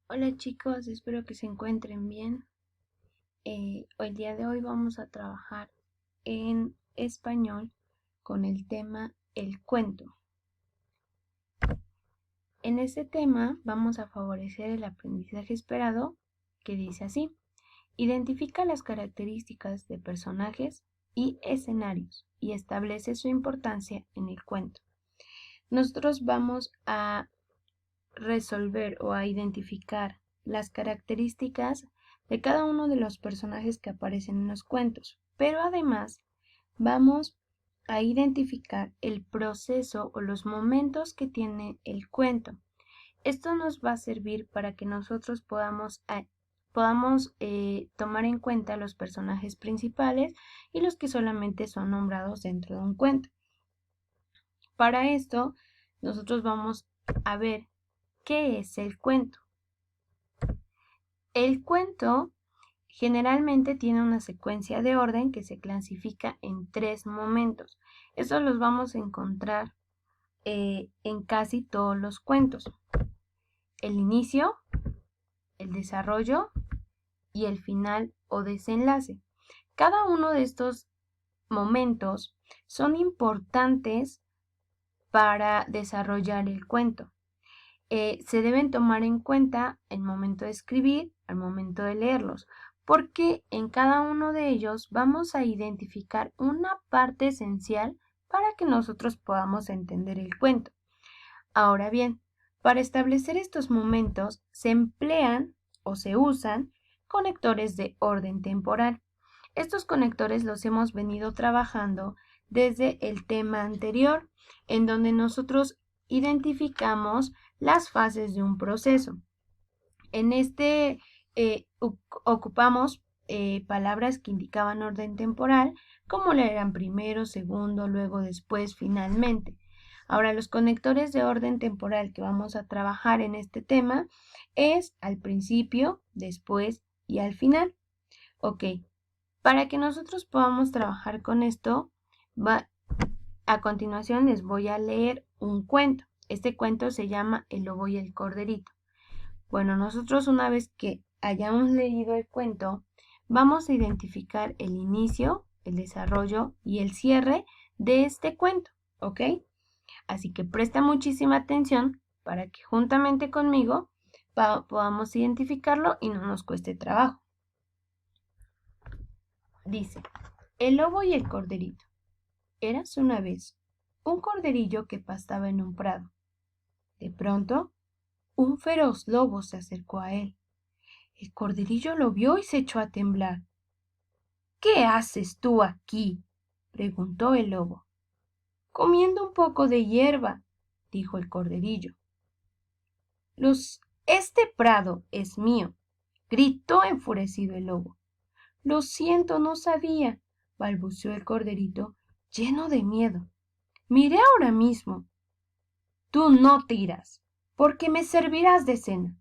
Hola chicos, espero que se encuentren bien. El día de hoy vamos a trabajar en español con el tema el cuento. En este tema vamos a favorecer el aprendizaje esperado, que dice así: identifica las características de personajes y escenarios y establece su importancia en el cuento. Nosotros vamos a resolver o a identificar las características de cada uno de los personajes que aparecen en los cuentos, pero además vamos a identificar el proceso o los momentos que tiene el cuento. Esto nos va a servir para que nosotros podamos tomar en cuenta los personajes principales y los que solamente son nombrados dentro de un cuento. Para esto, nosotros vamos a ver qué es el cuento. El cuento generalmente tiene una secuencia de orden que se clasifica en 3 momentos. Estos los vamos a encontrar en casi todos los cuentos: el inicio, el desarrollo y el final o desenlace. Cada uno de estos momentos son importantes para desarrollar el cuento. Se deben tomar en cuenta el momento de escribir, al momento de leerlos, porque en cada uno de ellos vamos a identificar una parte esencial para que nosotros podamos entender el cuento. Ahora bien, para establecer estos momentos se emplean o se usan conectores de orden temporal. Estos conectores los hemos venido trabajando desde el tema anterior, en donde nosotros identificamos las fases de un proceso. En este ocupamos palabras que indicaban orden temporal, como lo eran primero, segundo, luego, después, finalmente. Ahora, los conectores de orden temporal que vamos a trabajar en este tema es al principio, después y al final. Ok, para que nosotros podamos trabajar con esto, a continuación les voy a leer un cuento. Este cuento se llama El lobo y el corderito. Bueno, nosotros una vez que hayamos leído el cuento, vamos a identificar el inicio, el desarrollo y el cierre de este cuento, ¿ok? Así que presta muchísima atención para que juntamente conmigo podamos identificarlo y no nos cueste trabajo. Dice: el lobo y el corderito. Érase una vez un corderillo que pastaba en un prado. De pronto, un feroz lobo se acercó a él. El corderillo lo vio y se echó a temblar. ¿Qué haces tú aquí?, preguntó el lobo. Comiendo un poco de hierba, dijo el corderillo. Este prado es mío, gritó enfurecido el lobo. Lo siento, no sabía, balbuceó el corderito, lleno de miedo. Miré ahora mismo. Tú no te irás, porque me servirás de cena.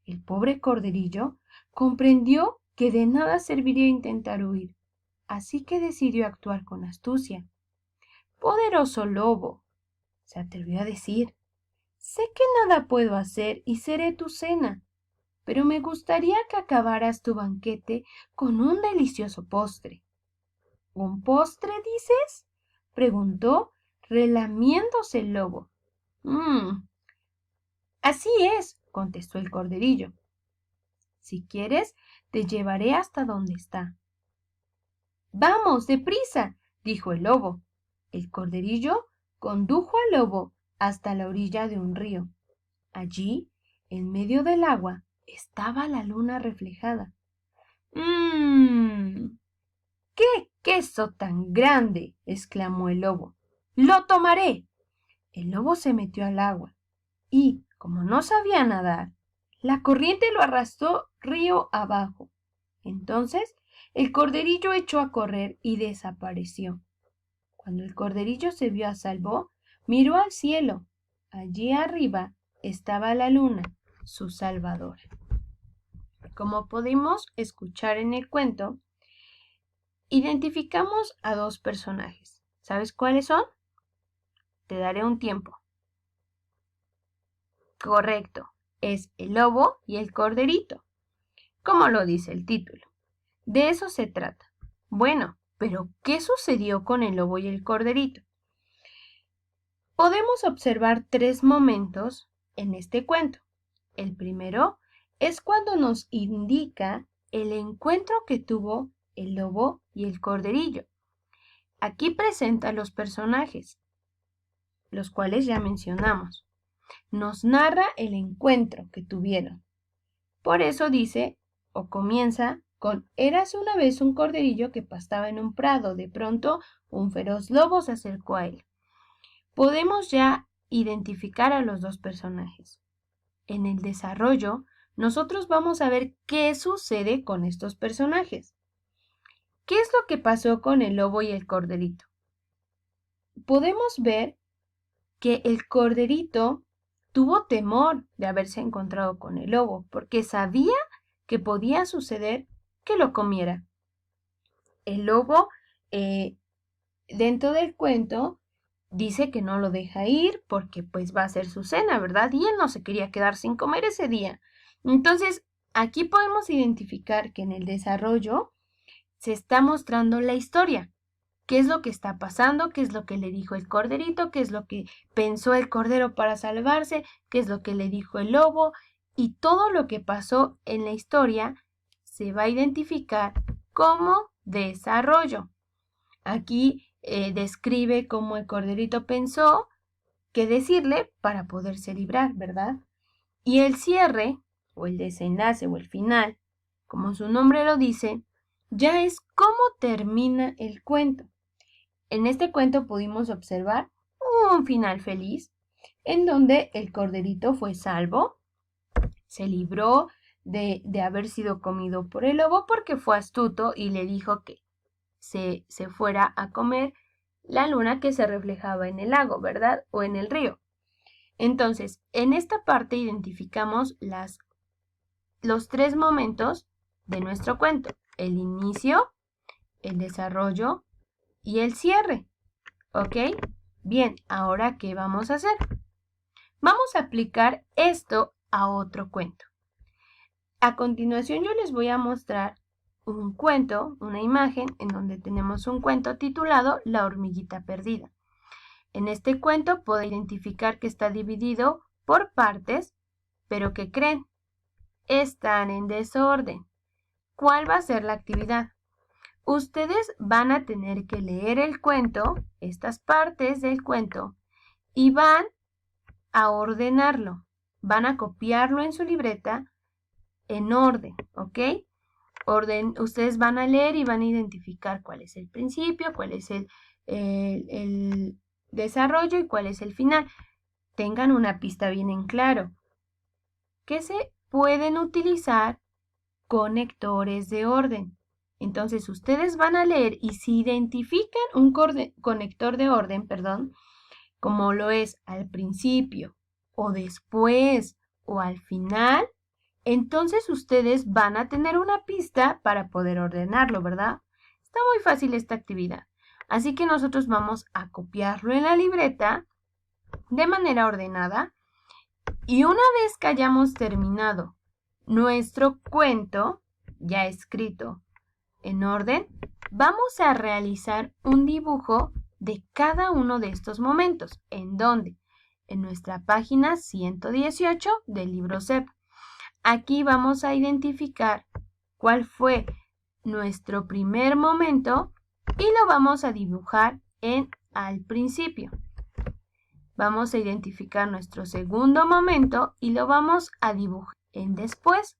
El pobre corderillo comprendió que de nada serviría intentar huir, así que decidió actuar con astucia. Poderoso lobo, se atrevió a decir, sé que nada puedo hacer y seré tu cena, pero me gustaría que acabaras tu banquete con un delicioso postre. ¿Un postre, dices?, preguntó, relamiéndose el lobo. Así es, contestó el corderillo. Si quieres, te llevaré hasta donde está. Vamos, deprisa, dijo el lobo. El corderillo condujo al lobo hasta la orilla de un río. Allí, en medio del agua, estaba la luna reflejada. ¡Qué queso tan grande!, exclamó el lobo. ¡Lo tomaré! El lobo se metió al agua y, como no sabía nadar, la corriente lo arrastró río abajo. Entonces el corderillo echó a correr y desapareció. Cuando el corderillo se vio a salvo, miró al cielo. Allí arriba estaba la luna, su salvadora. Como pudimos escuchar en el cuento, identificamos a dos personajes. ¿Sabes cuáles son? Te daré un tiempo. Correcto. es el lobo y el corderito, como lo dice el título. De eso se trata. Bueno, pero ¿qué sucedió con el lobo y el corderito? Podemos observar 3 momentos en este cuento. El primero es cuando nos indica el encuentro que tuvo el lobo y el corderillo. Aquí presenta los personajes, los cuales ya mencionamos. Nos narra el encuentro que tuvieron. Por eso dice o comienza con: érase una vez un corderillo que pastaba en un prado. De pronto, un feroz lobo se acercó a él. Podemos ya identificar a los dos personajes. En el desarrollo, nosotros vamos a ver qué sucede con estos personajes. ¿Qué es lo que pasó con el lobo y el corderito? Podemos ver que el corderito tuvo temor de haberse encontrado con el lobo, porque sabía que podía suceder que lo comiera. El lobo, dentro del cuento, dice que no lo deja ir porque pues va a ser su cena, ¿verdad? Y él no se quería quedar sin comer ese día. Entonces, aquí podemos identificar que en el desarrollo se está mostrando la historia. ¿Qué es lo que está pasando? ¿Qué es lo que le dijo el corderito? ¿Qué es lo que pensó el cordero para salvarse? ¿Qué es lo que le dijo el lobo? Y todo lo que pasó en la historia se va a identificar como desarrollo. Aquí describe cómo el corderito pensó qué decirle para poderse librar, ¿verdad? Y el cierre, o el desenlace, o el final, como su nombre lo dice, ya es cómo termina el cuento. En este cuento pudimos observar un final feliz, en donde el corderito fue salvo, se libró de haber sido comido por el lobo porque fue astuto y le dijo que se fuera a comer la luna que se reflejaba en el lago, ¿verdad? O en el río. Entonces, en esta parte identificamos los 3 momentos de nuestro cuento: el inicio, el desarrollo y el cierre. ¿Ok? Bien, ahora, ¿qué vamos a hacer? Vamos a aplicar esto a otro cuento. A continuación yo les voy a mostrar un cuento, una imagen, en donde tenemos un cuento titulado La hormiguita perdida. En este cuento puedo identificar que está dividido por partes, pero ¿qué creen? Están en desorden. ¿Cuál va a ser la actividad? Ustedes van a tener que leer el cuento, estas partes del cuento, y van a ordenarlo. Van a copiarlo en su libreta en orden, ¿ok? Ustedes van a leer y van a identificar cuál es el principio, cuál es el desarrollo y cuál es el final. Tengan una pista bien en claro. Que se pueden utilizar conectores de orden. Entonces, ustedes van a leer y si identifican un conector de orden, como lo es al principio o después o al final, entonces ustedes van a tener una pista para poder ordenarlo, ¿verdad? Está muy fácil esta actividad. Así que nosotros vamos a copiarlo en la libreta de manera ordenada y una vez que hayamos terminado nuestro cuento ya escrito en orden, vamos a realizar un dibujo de cada uno de estos momentos. ¿En dónde? En nuestra página 118 del libro CEP. Aquí vamos a identificar cuál fue nuestro primer momento y lo vamos a dibujar en al principio. Vamos a identificar nuestro segundo momento y lo vamos a dibujar en después.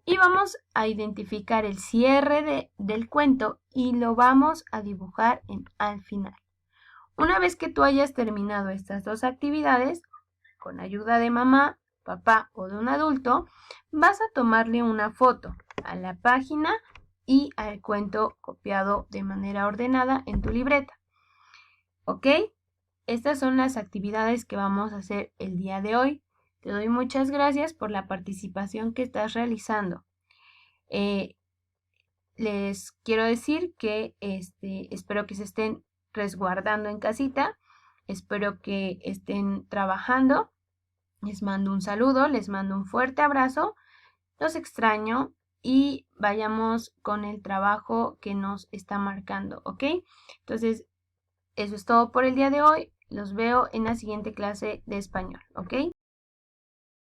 Y vamos a identificar el cierre del cuento y lo vamos a dibujar en al final. Una vez que tú hayas terminado estas dos actividades, con ayuda de mamá, papá o de un adulto, vas a tomarle una foto a la página y al cuento copiado de manera ordenada en tu libreta. ¿Ok? Estas son las actividades que vamos a hacer el día de hoy. Te doy muchas gracias por la participación que estás realizando. Les quiero decir que espero que se estén resguardando en casita, espero que estén trabajando Les mando un saludo, les mando un fuerte abrazo, los extraño y vayamos con el trabajo que nos está marcando, ¿ok? Entonces, eso es todo por el día de hoy. Los veo en la siguiente clase de español, ¿ok?